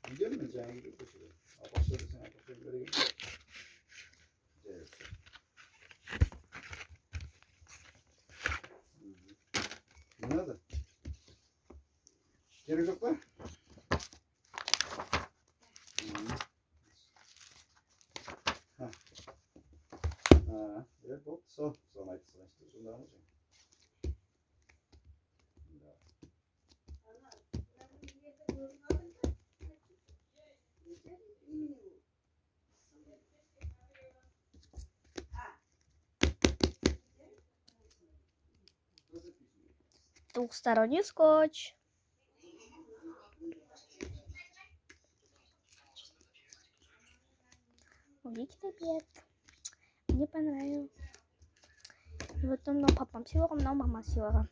Gidiyor mu Can gidiyor koşuyor. Apostolü sen apostolü gidiyor. Evet. Nerede? Gerek yok lan. Evet, вот, so найти, значит, сюда можем. Двухсторонний скотч. Увидите обед. Мне понравилось. И вот он папам силовым, но мама силовым.